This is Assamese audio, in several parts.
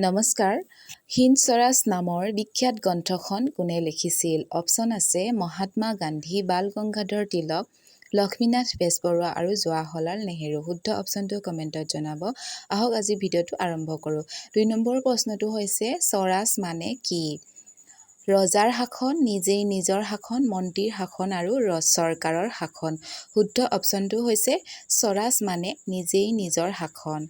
নমস্কাৰ। হিন্দ স্বৰাজ নামৰ বিখ্যাত গ্ৰন্থখন কোনে লিখিছিল? অপশ্যন আছে মহাত্মা গান্ধী, বাল গংগাধৰ তিলক, লক্ষ্মীনাথ বেজবৰুৱা আৰু জৱাহৰলাল নেহেৰু। শুদ্ধ অপশ্যনটো কমেণ্টত জনাব। আহক আজি ভিডিঅ'টো আৰম্ভ কৰোঁ। ২ নম্বৰ প্ৰশ্নটো হৈছে স্বৰাজ মানে কি? ৰজাৰ শাসন, নিজেই নিজৰ শাসন, মন্ত্ৰীৰ শাসন আৰু চৰকাৰৰ শাসন। শুদ্ধ অপশ্যনটো হৈছে স্বৰাজ মানে নিজেই নিজৰ শাসন।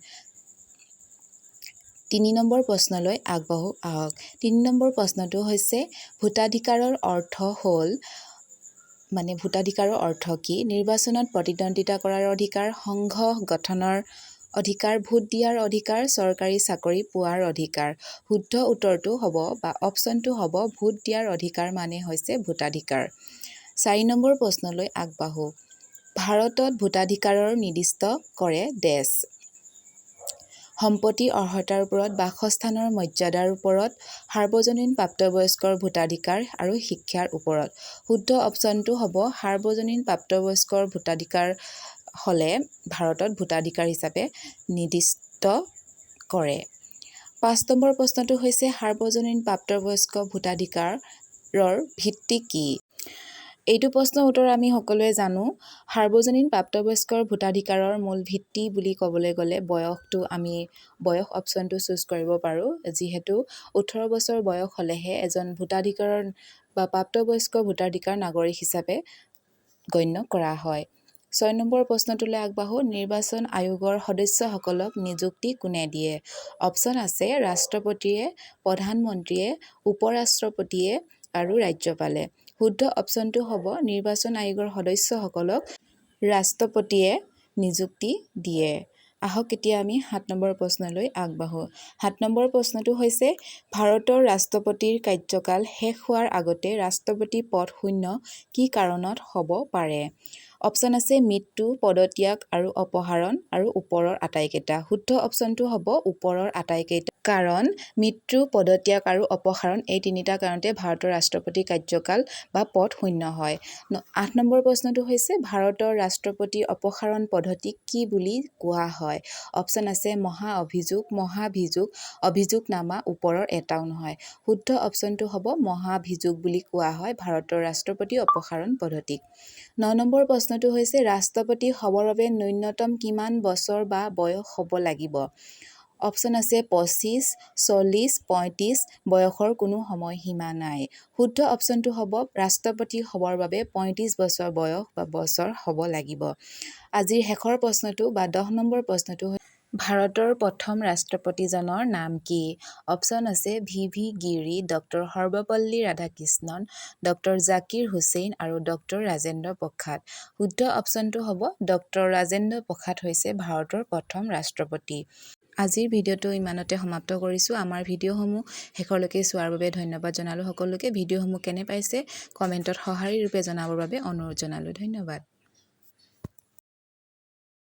৩ নম্বৰ প্ৰশ্নলৈ আগবাঢ়ো আহক। ৩ নম্বৰ প্ৰশ্নটো হৈছে ভোটাধিকাৰৰ অৰ্থ হ'ল ভোটাধিকাৰৰ অৰ্থ কি? নিৰ্বাচনত প্ৰতিদ্বন্দ্বিতা কৰাৰ অধিকাৰ, সংঘ গঠনৰ অধিকাৰ, ভোট দিয়াৰ অধিকাৰ, চৰকাৰী চাকৰি পোৱাৰ অধিকাৰ। শুদ্ধ উত্তৰটো হ'ব বা অপশ্যনটো হ'ব ভোট দিয়াৰ অধিকাৰ মানে হৈছে ভোটাধিকাৰ। ৪ নম্বৰ প্ৰশ্নলৈ আগবাঢ়ো। ভাৰতত ভোটাধিকাৰৰ নিৰ্দিষ্ট কৰে ডেছ। সম্পত্তিৰ অৰ্হতাৰ ওপৰত, বাসস্থানৰ মৰ্যাদাৰ ওপৰত, সাৰ্বজনীন প্ৰাপ্তবয়স্কৰ ভোটাধিকাৰ আৰু শিক্ষাৰ ওপৰত। শুদ্ধ অপশ্যনটো হ'ব সাৰ্বজনীন প্ৰাপ্তবয়স্কৰ ভোটাধিকাৰ হ'লে ভাৰতত ভোটাধিকাৰ হিচাপে নিৰ্দিষ্ট কৰে। ৫ নম্বৰ প্ৰশ্নটো হৈছে সাৰ্বজনীন প্ৰাপ্তবয়স্ক ভোটাধিকাৰৰ ভিত্তি কি? এইটো প্ৰশ্নৰ উত্তৰ আমি সকলোৱে জানো। সাৰ্বজনীন প্ৰাপ্তবয়স্কৰ ভোটাধিকাৰৰ মূল ভিত্তি বুলি ক'বলৈ গ'লে বয়সটো আমি বয়স অপশ্যনটো চুজ কৰিব পাৰোঁ। যিহেতু ১৮ বছৰ বয়স হ'লেহে এজন ভোটাধিকাৰৰ বা প্ৰাপ্তবয়স্ক ভোটাধিকাৰ নাগৰিক হিচাপে গণ্য কৰা হয়। ৬ নম্বৰ প্ৰশ্নটোলৈ আগবাঢ়ো। নিৰ্বাচন আয়োগৰ সদস্যসকলক নিযুক্তি কোনে দিয়ে? অপশ্যন আছে ৰাষ্ট্ৰপতিয়ে, প্ৰধানমন্ত্ৰীয়ে, উপ-ৰাষ্ট্ৰপতিয়ে আৰু ৰাজ্যপালে। শুদ্ধ অপশ্যনটো হ'ব নিৰ্বাচন আয়োগৰ সদস্যসকলক ৰাষ্ট্ৰপতিয়ে নিযুক্তি দিয়ে। আহক এতিয়া আমি ৭ নম্বৰ প্ৰশ্নলৈ আগবাঢ়ো। ৭ নম্বৰ প্ৰশ্নটো হৈছে ভাৰতৰ ৰাষ্ট্ৰপতিৰ কাৰ্যকাল শেষ হোৱাৰ আগতে ৰাষ্ট্ৰপতি পদ শূন্য কি কাৰণত হ'ব পাৰে? অপশ্যন আছে মৃত্যু, পদত্যাগ আৰু অপসাৰণ আৰু ওপৰৰ আটাইকেইটা। শুদ্ধ অপশ্যনটো হ'ব ওপৰৰ আটাইকেইটা। কাৰণ মৃত্যু, পদত্যাগ আৰু অপসাৰণ এই তিনিটা কাৰণতে ভাৰতৰ ৰাষ্ট্ৰপতিৰ কাৰ্যকাল বা পদ শূন্য হয়। ৮ নম্বৰ প্ৰশ্নটো হৈছে ভাৰতৰ ৰাষ্ট্ৰপতিৰ অপসাৰণ পদ্ধতিক কি বুলি কোৱা হয়? অপশ্যন আছে মহা অভিযোগ, মহাভিযোগ, অভিযোগনামা, ওপৰৰ এটাও নহয়। শুদ্ধ অপশ্যনটো হ'ব মহাভিযোগ বুলি কোৱা হয় ভাৰতৰ ৰাষ্ট্ৰপতি অপসাৰণ পদ্ধতিক। ৯ নম্বৰ প্ৰশ্নটো হৈছে ৰাষ্ট্ৰপতি হ'বৰ বাবে ন্যূনতম কিমান বছৰ বা বয়স হ'ব লাগিব? অপশ্যন আছে ২৫, ৪০, ৩৫, বয়সৰ কোনো সময়সীমা নাই। শুদ্ধ অপশ্যনটো হ'ব ৰাষ্ট্ৰপতি হ'বৰ বাবে ৩৫ বছৰ বয়স বা বছৰ হ'ব লাগিব। আজিৰ শেষৰ প্ৰশ্নটো বা ১০ নম্বৰ প্ৰশ্নটো ভাৰতৰ প্ৰথম ৰাষ্ট্ৰপতিজনৰ নাম কি? অপশ্যন আছে ভি গিৰি, ড সৰ্বপল্লী ৰাধাকৃষ্ণন, ড জাকিৰ হুছেইন আৰু ড ৰাজেন্দ্ৰ প্ৰসাদ। শুদ্ধ অপশ্যনটো হ'ব ড ৰাজেন্দ্ৰ প্ৰসাদ হৈছে ভাৰতৰ প্ৰথম ৰাষ্ট্ৰপতি। আজিৰ ভিডিঅ'টো ইমানতে সমাপ্ত কৰিছোঁ। আমাৰ ভিডিঅ'সমূহ শেষলৈকে চোৱাৰ বাবে ধন্যবাদ জনালোঁ সকলোকে। ভিডিঅ'সমূহ কেনে পাইছে কমেণ্টত সঁহাৰি ৰূপে জনাবৰ বাবে অনুৰোধ জনালোঁ। ধন্যবাদ।